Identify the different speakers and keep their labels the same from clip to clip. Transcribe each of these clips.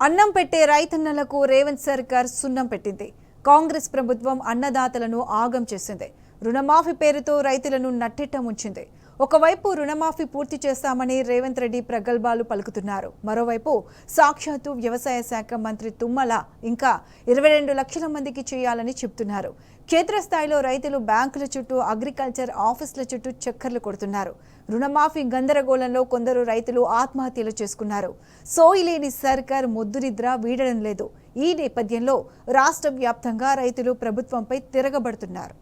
Speaker 1: అన్నం పెట్టే రైతన్నలకు రేవంత్ సర్కార్ సున్నం పెట్టింది. కాంగ్రెస్ ప్రభుత్వం అన్నదాతలను ఆగం చేసింది. రుణమాఫీ పేరుతో రైతులను నట్టెట్ట ముంచింది. ఒకవైపు రుణమాఫీ పూర్తి చేస్తామని రేవంత్ రెడ్డి ప్రగల్భాలు పలుకుతున్నారు. మరోవైపు సాక్షాత్తు వ్యవసాయ శాఖ మంత్రి తుమ్మల ఇంకా 22 లక్షల మందికి చేయాలని చెబుతున్నారు. క్షేత్రస్థాయిలో రైతులు బ్యాంకుల చుట్టూ, అగ్రికల్చర్ ఆఫీసుల చుట్టూ చక్కర్లు కొడుతున్నారు. రుణమాఫీ గందరగోళంలో కొందరు రైతులు ఆత్మహత్యలు చేసుకున్నారు. సోయిలేని సర్కార్ ముద్దునిద్ర వీడడం లేదు. ఈ నేపథ్యంలో రాష్ట్ర వ్యాప్తంగా రైతులు ప్రభుత్వంపై తిరగబడుతున్నారు.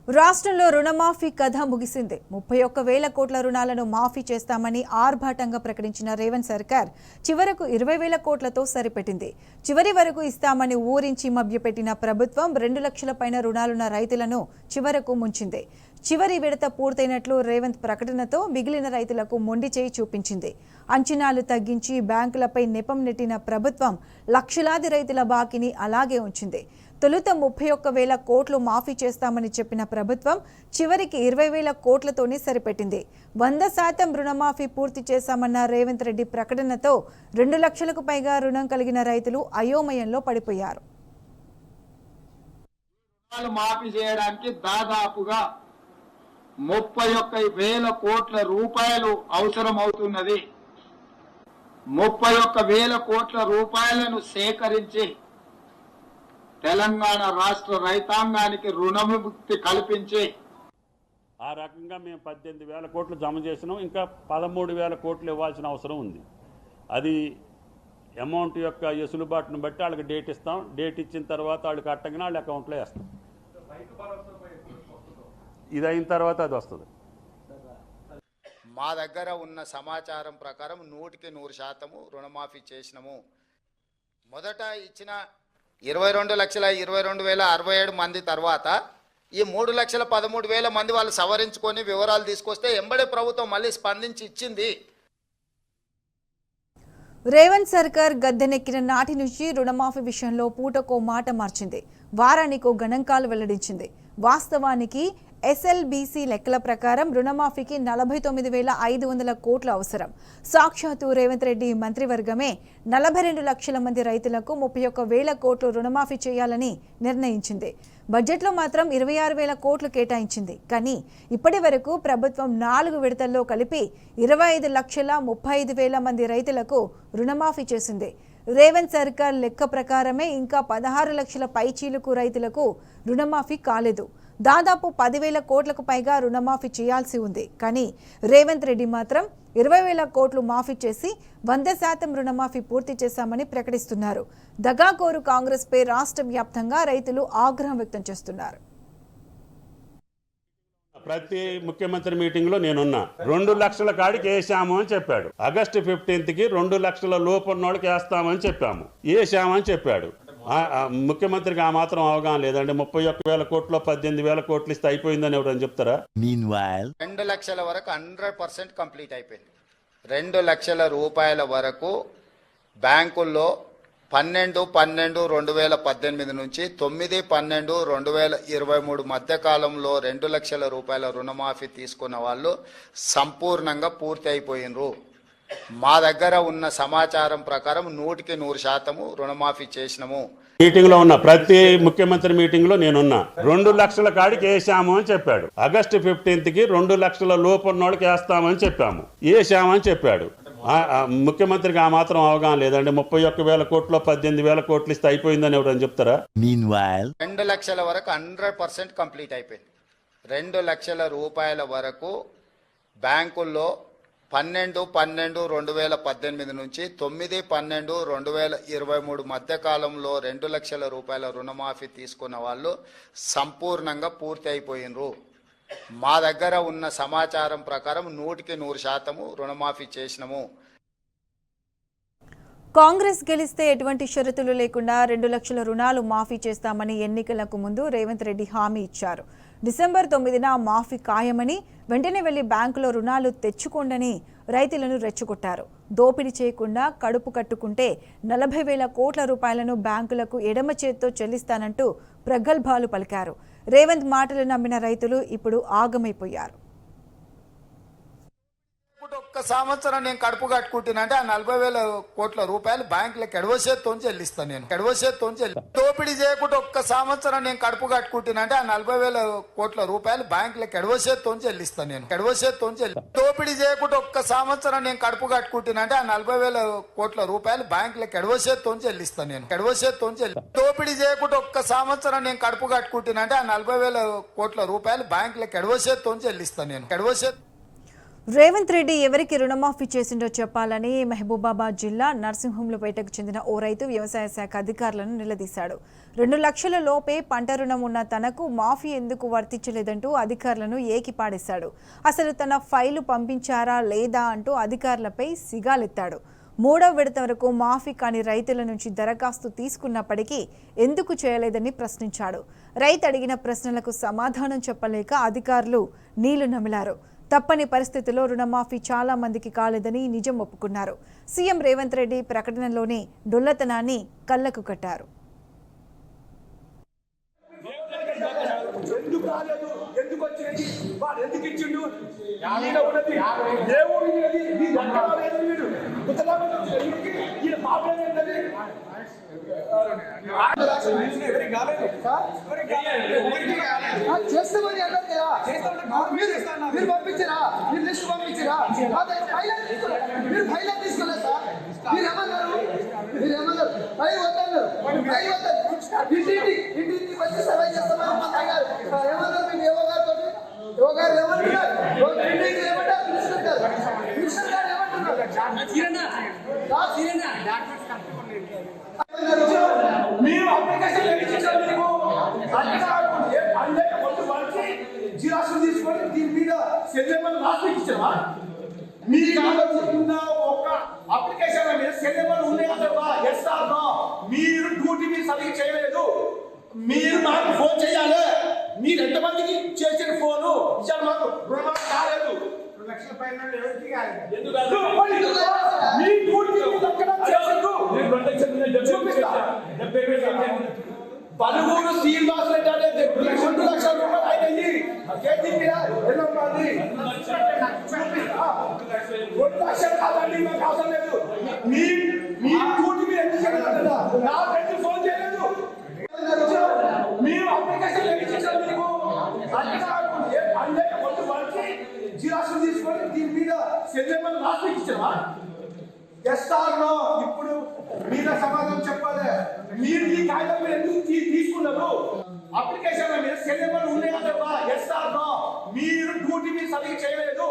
Speaker 1: రాష్ట్రంలో రుణమాఫీ కథ ముగిసింది. 31,000 కోట్ల రుణాలను మాఫీ చేస్తామని ఆర్భాటంగా ప్రకటించిన రేవంత్ సర్కార్ చివరకు 20,000 కోట్లతో సరిపెట్టింది. చివరి వరకు ఇస్తామని ఊరించి మభ్యపెట్టిన ప్రభుత్వం 2 లక్షల పైన రుణాలున్న రైతులను చివరకు ముంచింది. చివరి విడత పూర్తయినట్లు రేవంత్ ప్రకటనతో మిగిలిన రైతులకు మొండి చేయి చూపించింది. అంచనాలు తగ్గించి బ్యాంకులపై నెపం నెట్టిన ప్రభుత్వం లక్షలాది రైతుల బాకీని అలాగే ఉంచింది. తొలుత 31,000 కోట్లు మాఫీ చేస్తామని చెప్పిన ప్రభుత్వం చివరికి 20,000 కోట్లతోనే సరిపెట్టింది. 100% రుణమాఫీ పూర్తి చేశామన్న రేవంత్ రెడ్డి ప్రకటనతో 2 లక్షలకు పైగా రుణం కలిగిన రైతులు అయోమయంలో పడిపోయారు.
Speaker 2: మాఫీ చేయడానికి దాదాపుగా 31,000 కోట్ల రూపాయలు అవసరం అవుతున్నది. 31,000 కోట్ల రూపాయలను సేకరించి తెలంగాణ రాష్ట్ర రైతాంగానికి రుణముక్తి కల్పించి
Speaker 3: ఆ రకంగా మేము 18,000 కోట్లు జమ చేసినాం. ఇంకా 13,000 కోట్లు ఇవ్వాల్సిన అవసరం ఉంది. అది అమౌంట్ యొక్క ఎసులుబాటును బట్టి వాళ్ళకి డేట్ ఇస్తాం. డేట్ ఇచ్చిన తర్వాత వాళ్ళు కట్టగానే వాళ్ళ అకౌంట్లో వేస్తాం. ఇది అయిన తర్వాత అది వస్తుంది.
Speaker 4: మా దగ్గర ఉన్న సమాచారం ప్రకారం 100% రుణమాఫీ చేసినాము. మొదట ఇచ్చిన 22,22,067 మంది తర్వాత ఈ 3,13,000 మంది వాళ్ళు సవరించుకొని వివరాలు తీసుకొస్తే ఎంబడే ప్రభుత్వం మళ్ళీ స్పందించి ఇచ్చింది.
Speaker 1: రేవంత్ సర్కార్ గద్దెనెక్కిన నాటి నుంచి రుణమాఫీ విషయంలో పూటకో మాట మార్చింది. వారానికో గణాంకాలు వెల్లడించింది. వాస్తవానికి ఎస్ఎల్బీసీ లెక్కల ప్రకారం రుణమాఫీకి 49,500 కోట్లు అవసరం. సాక్షాత్తు రేవంత్ రెడ్డి మంత్రివర్గమే 42 లక్షల మంది రైతులకు 31,000 కోట్లు రుణమాఫీ చేయాలని నిర్ణయించింది. బడ్జెట్లో మాత్రం 26,000 కోట్లు కేటాయించింది. కానీ ఇప్పటి వరకు ప్రభుత్వం 4 విడతల్లో కలిపి 25,35,000 మంది రైతులకు రుణమాఫీ చేసింది. రేవంత్ సర్కార్ లెక్క ప్రకారమే ఇంకా 16 లక్షల పైచీలకు రైతులకు రుణమాఫీ కాలేదు. దాదాపు 10,000 కోట్లకు పైగా రుణమాఫీ చేయాల్సి ఉంది. కానీ రేవంత్ రెడ్డి మాత్రం 20,000 కోట్లు మాఫీ చేసి 100% రుణమాఫీ పూర్తి చేశామని ప్రకటిస్తున్నారు. దగాకోరు కాంగ్రెస్ పై రాష్ట్ర వ్యాప్తంగా రైతులు ఆగ్రహం వ్యక్తం చేస్తున్నారు.
Speaker 3: ప్రతి ముఖ్యమంత్రి మీటింగ్ లో నేనున్నా. 2 లక్షల కాడికి వేసాము అని చెప్పాడు. ఆగస్టు 15కి 2 లక్షల లోపు ఉన్నోళ్ళకి వేస్తామని చెప్పాము. వేసామని చెప్పాడు. ముఖ్యమంత్రికి ఆ మాత్రం అవగాహన లేదండి. 31,000 కోట్లు 18,000 కోట్లు ఇస్తే అయిపోయిందని ఎవరని చెప్తారా?
Speaker 4: 2 లక్షల వరకు 100% కంప్లీట్ అయిపోయింది. 2 లక్షల రూపాయల వరకు బ్యాంకుల్లో 12/12/2018 నుంచి 9/12/2023 మధ్య కాలంలో 2 లక్షల రూపాయల రుణమాఫీ తీసుకున్న వాళ్ళు సంపూర్ణంగా పూర్తి అయిపోయినరు. మా దగ్గర ఉన్న సమాచారం ప్రకారం 100% రుణమాఫీ చేసినాము.
Speaker 3: మీటింగ్ లో ఉన్న ప్రతి ముఖ్యమంత్రి మీటింగ్ లో నేనున్నా. 2 లక్షల కాడికి వేసాము అని చెప్పాడు. ఆగస్టు 15కి 2 లక్షల లోపు ఉన్నోళ్ళకి వేస్తామని చెప్పాము. వేసామని చెప్పాడు. ముఖ్యమంత్రికి ఆ మాత్రం అవగాహన లేదండి. 31,000 కోట్లు 18,000 కోట్లు ఇస్తే అయిపోయిందని ఎవరని చెప్తారా?
Speaker 4: 2 లక్షల వరకు 100% కంప్లీట్ అయిపోయింది. 2 లక్షల రూపాయల వరకు బ్యాంకుల్లో 12/12/2018 నుంచి 9/12/2023 మధ్య కాలంలో 2 లక్షల రూపాయల రుణమాఫీ తీసుకున్న వాళ్ళు సంపూర్ణంగా పూర్తి అయిపోయినరు. మా దగ్గర ఉన్న సమాచారం ప్రకారం 100% రుణమాఫీ చేసినాము.
Speaker 1: కాంగ్రెస్ గెలిస్తే ఎటువంటి షరతులు లేకుండా 2 లక్షల రుణాలు మాఫీ చేస్తామని ఎన్నికలకు ముందు రేవంత్ రెడ్డి హామీ ఇచ్చారు. డిసెంబర్ 9న మాఫీ ఖాయమని, వెంటనే వెళ్లి బ్యాంకులో రుణాలు తెచ్చుకోండని రైతులను రెచ్చగొట్టారు. దోపిడీ చేయకుండా కడుపు కట్టుకుంటే 40,000 కోట్ల రూపాయలను బ్యాంకులకు ఎడమ చేత్తో చెల్లిస్తానంటూ ప్రగల్భాలు పలికారు. రేవంత్ మాటలు నమ్మిన రైతులు ఇప్పుడు ఆగమైపోయారు.
Speaker 4: ఒక్క సంవత్సరం నేను కడుపు కట్టుకుంటున్నానంటే ఆ 40,000 కోట్ల రూపాయలు బ్యాంకులకు ఎడవసేత్తో చెల్లిస్తాను. నేను ఎడవసేత్తో దోపిడీ చేయకుండా ఒక్క సంవత్సరం నేను కడుపు కట్టుకుంటున్నానంటే ఆ 40,000 కోట్ల రూపాయలు బ్యాంకులకు ఎడవసేత్తో చెల్లిస్తాను. నేను ఎడవసేత్తో దోపిడీ చేయకుండా ఒక్క సంవత్సరం నేను కడుపు కట్టుకుంటున్నానంటే ఆ 40,000 కోట్ల రూపాయలు బ్యాంకులకు ఎడవసేత్తో చెల్లిస్తాను. నేను ఎడవసేత్తో దోపిడీ చేయకుండా ఒక్క సంవత్సరం నేను కడుపు కట్టుకుంటున్నానంటే ఆ 40,000 కోట్ల రూపాయలు బ్యాంకులకు ఎడవసేత్తో చెల్లిస్తాను. నేను ఎడవసేత్
Speaker 1: రేవంత్ రెడ్డి ఎవరికి రుణమాఫీ చేసిండో చెప్పాలని మహబూబాబాద్ జిల్లా నర్సింహంలపేటకు చెందిన ఓ రైతు వ్యవసాయ శాఖ అధికారులను నిలదీశాడు. 2 లక్షల లోపే పంట రుణం ఉన్న తనకు మాఫీ ఎందుకు వర్తించలేదంటూ అధికారులను ఏకిపాడేశాడు. అసలు తన ఫైలు పంపించారా లేదా అంటూ అధికారులపై సిగాలెత్తాడు. 3వ విడత వరకు మాఫీ కాని రైతుల నుంచి దరఖాస్తు తీసుకున్నప్పటికీ ఎందుకు చేయలేదని ప్రశ్నించాడు. రైతు అడిగిన ప్రశ్నలకు సమాధానం చెప్పలేక అధికారులు నీళ్లు నమిలారు. తప్పని పరిస్థితుల్లో రుణమాఫీ చాలా మందికి కాలేదని నిజం ఒప్పుకున్నారు. సీఎం రేవంత్ రెడ్డి ప్రకటనలోని డొల్లతనాన్ని కళ్లకు కట్టారు.
Speaker 5: చేస్తామని అన్నారు కదా, మీరు పంపించారా? మీరు లిస్ట్ పంపించారా? మీరు ఫైల్ తీసుకోలేదు సార్. మీరేమన్నారు? ఫైల్ వద్దన్నారు. ఇంటింటికి వచ్చి సర్వే చేస్తామని మా అయ్యారు ఏమన్నారు? మీకు ఏవో గారు ఏమంటున్నారు? ఏమంటారు? మినిస్టర్ గారు ఏమంటున్నారు?
Speaker 6: మీరు అప్లికేషన్ జిరాక్స్ తీసుకొని దీని మీద సెల్లెమ్మలు రాష్ట్రీకి ఇచ్చావా? మీరు కావాల్సిన ఒక అప్లికేషన్ మీద సెల్లెమ్మలు ఉన్నాయా? Yes or no? మీరు డ్యూటీ మీరు సరిగ్గా చేయలేదు. మీరు మాకు ఫోన్ చేయాలి. మీరు ఎంతమందికి చేసిన ఫోను ఇచ్చారు? మాకు రుణం కాలేదు. 2 లక్షల పైన ఎవరికి కాలేదు. మీ డ్యూటీ అక్కడ చేసిండు. పలువురు శ్రీనివాస్ రెడ్డి అనేది 2 లక్షల రూపాయలు అయినాయి. కేజీ మీద ఎలా ఉన్నది? 2 లక్షలు కాదండి, మాకు అవసరం లేదు. మీ డ్యూటీ మీద ఎందుకు చేయలేదు? నా ఫ్రెండ్ ఫోన్ చేయలేదు. మీరు అప్లికేషన్ మీకు జిరాక్స్ తీసుకొని దీని మీద సెల్లెమ్మలు రాష్ట్రీకి ఇచ్చావా? Yes or no? ఇప్పుడు మీద సమాధానం చెప్పాలి. మీరు ఈ కాగితం మీద ఎందుకు తీసుకున్నారు? అప్లికేషన్ మీద సెల్లెమ్మలు ఉన్నాయా? Yes or no? మీరు డ్యూటీ మీరు సరిగ్గా చేయలేదు.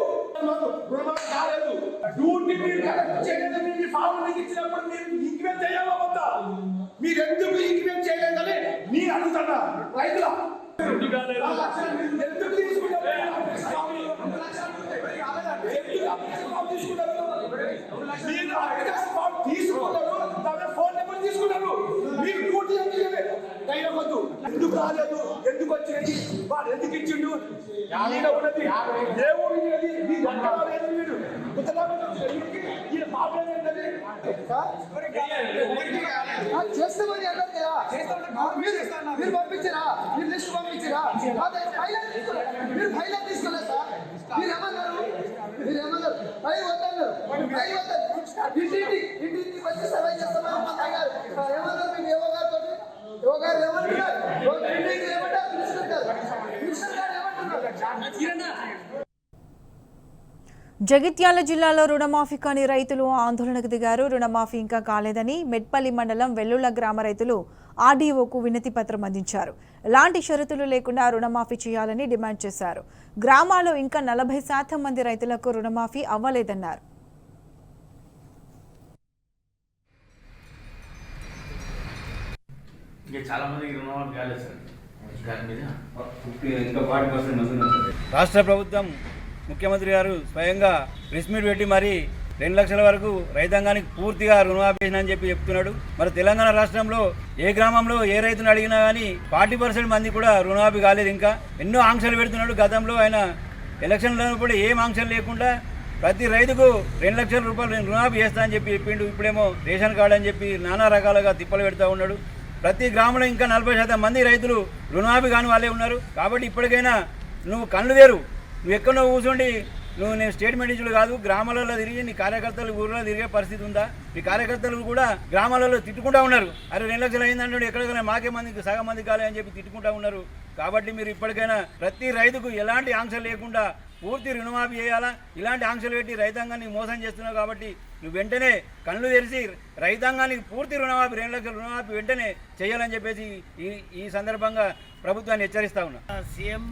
Speaker 6: మాకు రుణం కాలేదు. డ్యూటీ మీరు చేయలేదు. మీరు ఫామ్ మీకు ఇచ్చినప్పుడు మీరు ఇంక్రిమెంట్ చేయాలా వద్దా? మీరు ఎందుకు ఇంక్రిమెంట్ చేయలేదని నేను అడుగుతున్నా. రైతుల ఎందుకు తీసుకున్నారు? ఫోన్ నెంబర్ తీసుకున్నారు. మీరు డ్యూటీ ఎందుకు ఎందుకు రాలేదు? ఎందుకు వచ్చినది? వాడు ఎందుకు ఇచ్చిండు? ఉన్నది ఏ ఊరి
Speaker 5: చేస్తామని అన్నారు కదా, మీరు పంపించారా? మీరు లిస్ట్ పంపించారా? మీరు ఫైల్ తీసుకోలేదు సార్. మీరేమన్నారు? ఫైల్ వద్దన్నారు. ఇంటింటికి వచ్చి సర్వే చేస్తామని మా అయ్యారు ఏమన్నారు? మీకు ఏవో గారు ఏమంటున్నారు? ఏమంటారు? మినిస్టర్ గారు ఏమంటున్నారు?
Speaker 1: జగిత్యాల జిల్లాలో రుణమాఫీ కాని రైతులు ఆందోళనకు దిగారు. రుణమాఫీ ఇంకా కాలేదని మెట్పల్లి మండలం వెల్లుల గ్రామ రైతులు ఆర్డీఓకు వినతి పత్రం అందించారు. ఎలాంటి షరతులు లేకుండా రుణమాఫీ చేయాలని డిమాండ్ చేశారు. గ్రామాల్లో ఇంకా 40% మంది రైతులకు రుణమాఫీ అవ్వలేదన్నారు.
Speaker 7: రాష్ట్ర ప్రభుత్వం ముఖ్యమంత్రి గారు స్వయంగా ప్రెస్ మీట్ పెట్టి మరి 2 లక్షల వరకు రైతాంగానికి పూర్తిగా రుణమాఫీ అని చెప్పి చెప్తున్నాడు. మరి తెలంగాణ రాష్ట్రంలో ఏ గ్రామంలో ఏ రైతును అడిగినా కానీ 40% మంది కూడా రుణమాఫీ కాలేదు. ఇంకా ఎన్నో ఆంక్షలు పెడుతున్నాడు. గతంలో ఆయన ఎలక్షన్లో కూడా ఏం ఆంక్షలు లేకుండా ప్రతి రైతుకు 2 లక్షల రూపాయలు నేను రుణమాఫీ చేస్తా అని చెప్పి చెప్పిండు. ఇప్పుడేమో రేషన్ కార్డు అని చెప్పి నానా రకాలుగా తిప్పలు పెడతా ఉన్నాడు. ప్రతి గ్రామంలో ఇంకా 40% మంది రైతులు రుణమాఫీ కాని వాళ్ళే ఉన్నారు. కాబట్టి ఇప్పటికైనా నువ్వు కళ్ళు వేరు, నువ్వు ఎక్కడో కూర్చోండి, నేను స్టేట్మెంట్ ఇచ్చుడు కాదు, గ్రామాలలో తిరిగి నీ కార్యకర్తలు ఊరిలో తిరిగే పరిస్థితి ఉందా? నీ కార్యకర్తలు కూడా గ్రామాలలో తిట్టుకుంటా ఉన్నారు. అరే 2 లక్షలు అయిందంటే ఎక్కడికైనా మాకే మందికి సగం మంది కాలే అని చెప్పి తిట్టుకుంటా ఉన్నారు. కాబట్టి మీరు ఇప్పటికైనా ప్రతి రైతుకు ఎలాంటి ఆంక్షలు లేకుండా పూర్తి రుణమాఫీ చేయాలా. ఇలాంటి ఆంక్షలు పెట్టి రైతాంగాన్ని మోసం చేస్తున్నావు కాబట్టి నువ్వు వెంటనే కళ్ళు తెరిచి రైతాంగానికి పూర్తి రుణమాఫీ 2 లక్షల రుణమాఫీ వెంటనే చేయాలని చెప్పేసి ఈ సందర్భంగా ప్రభుత్వాన్ని హెచ్చరిస్తా ఉన్నా.
Speaker 8: సీఎం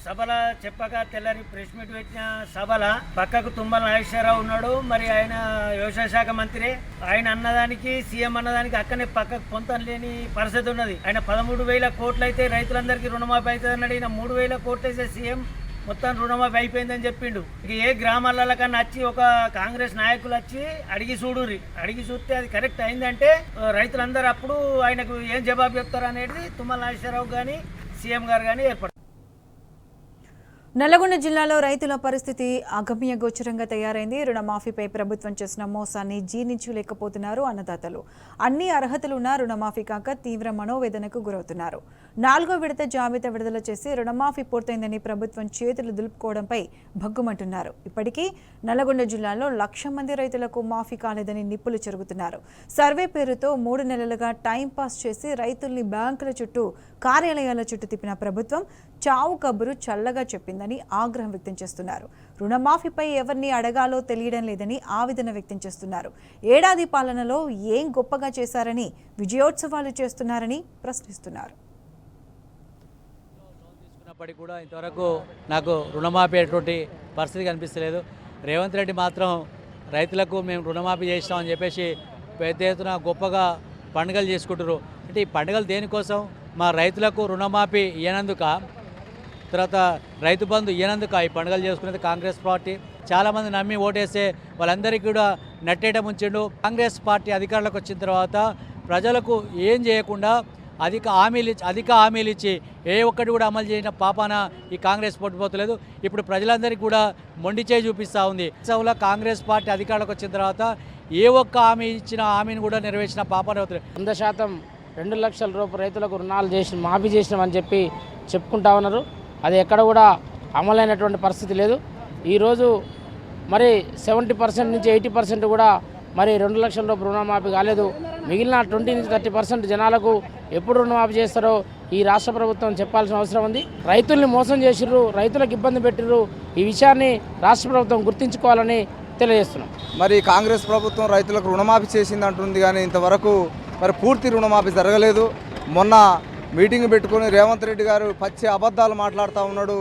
Speaker 8: సభల చెప్పక తెల్లారి ప్రెస్ మీట్ పెట్టిన సభల పక్కకు తుమ్మల నాగేశ్వరరావు ఉన్నాడు. మరి ఆయన వ్యవసాయ శాఖ మంత్రి. ఆయన అన్నదానికి సీఎం అన్నదానికి అక్కనే పక్కకు పొంతం లేని పరిస్థితి ఉన్నది. ఆయన 13,000 కోట్లు అయితే రైతులందరికీ రుణమాఫీ అవుతుంది అన్నాడు. ఈయన 3,000 కోట్లు అయితే సీఎం మొత్తం రుణమాఫీ అయిపోయిందని చెప్పిండు. ఇక ఏ గ్రామాల కన్నా వచ్చి ఒక కాంగ్రెస్ నాయకులు వచ్చి అడిగి చూస్తే అది కరెక్ట్ అయిందంటే రైతులందరూ అప్పుడు ఆయనకు ఏం జవాబు చెప్తారు అనేది తుమ్మల నాగేశ్వరరావు కానీ సీఎం గారు కానీ ఏర్పడతారు.
Speaker 1: నల్లగొండ జిల్లాలో రైతుల పరిస్థితి అగమ్య గోచరంగా తయారైంది. రుణమాఫీపై ప్రభుత్వం చేసిన మోసాన్ని జీర్ణించలేకపోతున్నారు అన్నదాతలు. అన్ని అర్హతలున్న రుణమాఫీ కాక తీవ్ర మనోవేదనకు గురవుతున్నారు. 4వ విడత జాబితా విడుదల చేసి రుణమాఫీ పూర్తయిందని ప్రభుత్వం చేతులు దులుపుకోవడంపై భగ్గుమంటున్నారు. ఇప్పటికీ నల్లగొండ జిల్లాలో 1,00,000 మంది రైతులకు మాఫీ కాలేదని నిప్పులు చెరుగుతున్నారు. సర్వే పేరుతో 3 నెలలుగా టైంపాస్ చేసి రైతుల్ని బ్యాంకుల చుట్టూ కార్యాలయాల చుట్టూ తిప్పిన ప్రభుత్వం చావు కబురు చల్లగా చెప్పిందని ఆగ్రహం వ్యక్తం చేస్తున్నారు. రుణమాఫీపై ఎవరిని అడగాలో తెలియడం లేదని ఆవేదన వ్యక్తం చేస్తున్నారు. ఏడాది పాలనలో ఏం గొప్పగా చేశారని విజయోత్సవాలు చేస్తున్నారని ప్రశ్నిస్తున్నారు.
Speaker 9: తీసుకున్నప్పటికీ కూడా ఇంతవరకు నాకు రుణమాఫీ అటువంటి పరిస్థితి కనిపిస్తలేదు. రేవంత్ రెడ్డి మాత్రం రైతులకు మేము రుణమాఫీ చేస్తామని చెప్పేసి పెద్ద ఎత్తున గొప్పగా పండుగలు చేసుకుంటారు. అంటే ఈ పండుగలు దేనికోసం? మా రైతులకు రుణమాఫీ ఇయ్యనందుక, తర్వాత రైతు బంధు ఇయ్యనందుక ఈ పండుగలు చేసుకునేది కాంగ్రెస్ పార్టీ. చాలామంది నమ్మి ఓటేస్తే వాళ్ళందరికీ కూడా నట్టేట ముంచిండు. కాంగ్రెస్ పార్టీ అధికారంలోకి వచ్చిన తర్వాత ప్రజలకు ఏం చేయకుండా అధిక హామీలు ఇచ్చి ఏ ఒక్కటి కూడా అమలు చేసిన పాపాన ఈ కాంగ్రెస్ పొట్టుపోతలేదు. ఇప్పుడు ప్రజలందరికీ కూడా మొండి చేయి చూపిస్తూ ఉంది. సభలో కాంగ్రెస్ పార్టీ అధికారంలోకి వచ్చిన తర్వాత ఏ ఒక్క హామీ ఇచ్చిన హామీని కూడా నెరవేర్చిన పాపాన అవుతుంది.
Speaker 10: 100% 2 లక్షల రూపాయల రైతులకు రుణాలు మాఫీ చేసినామని చెప్పి చెప్పుకుంటా ఉన్నారు. అది ఎక్కడ కూడా అమలైనటువంటి పరిస్థితి లేదు. ఈరోజు మరి 70% నుంచి 80% కూడా మరి 2 లక్షల రూపాయల రుణమాఫీ కాలేదు. మిగిలిన 20 నుంచి 30% జనాలకు ఎప్పుడు రుణమాఫీ చేస్తారో ఈ రాష్ట్ర ప్రభుత్వం చెప్పాల్సిన అవసరం ఉంది. రైతుల్ని మోసం చేసిర్రు, రైతులకు ఇబ్బంది పెట్టిర్రు. ఈ విషయాన్ని రాష్ట్ర ప్రభుత్వం గుర్తించుకోవాలని తెలియజేస్తున్నాం.
Speaker 11: మరి కాంగ్రెస్ ప్రభుత్వం రైతులకు రుణమాఫీ చేసింది అంటుంది, కానీ ఇంతవరకు మరి పూర్తి రుణమాఫీ జరగలేదు. మొన్న మీటింగ్ పెట్టుకొని రేవంత్ రెడ్డి గారు పచ్చి అబద్ధాలు మాట్లాడుతూ ఉన్నాడు.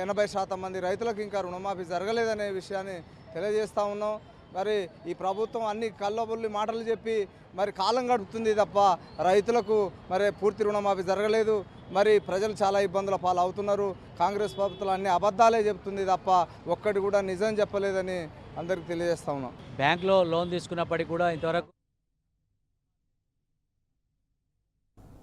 Speaker 11: 80% మంది రైతులకు ఇంకా రుణమాఫీ జరగలేదనే విషయాన్ని తెలియజేస్తూ ఉన్నాం. మరి ఈ ప్రభుత్వం అన్ని కల్లబుల్లి మాటలు చెప్పి మరి కాలం గడుపుతుంది తప్ప రైతులకు మరి పూర్తి రుణమాఫీ జరగలేదు. మరి ప్రజలు చాలా ఇబ్బందుల పాలు అవుతున్నారు. కాంగ్రెస్ ప్రభుత్వం అన్ని అబద్ధాలే చెప్తుంది తప్ప ఒక్కటి కూడా నిజం చెప్పలేదని అందరికీ తెలియజేస్తా ఉన్నాం.
Speaker 9: బ్యాంకులో లోన్ తీసుకున్నప్పటికీ కూడా ఇంతవరకు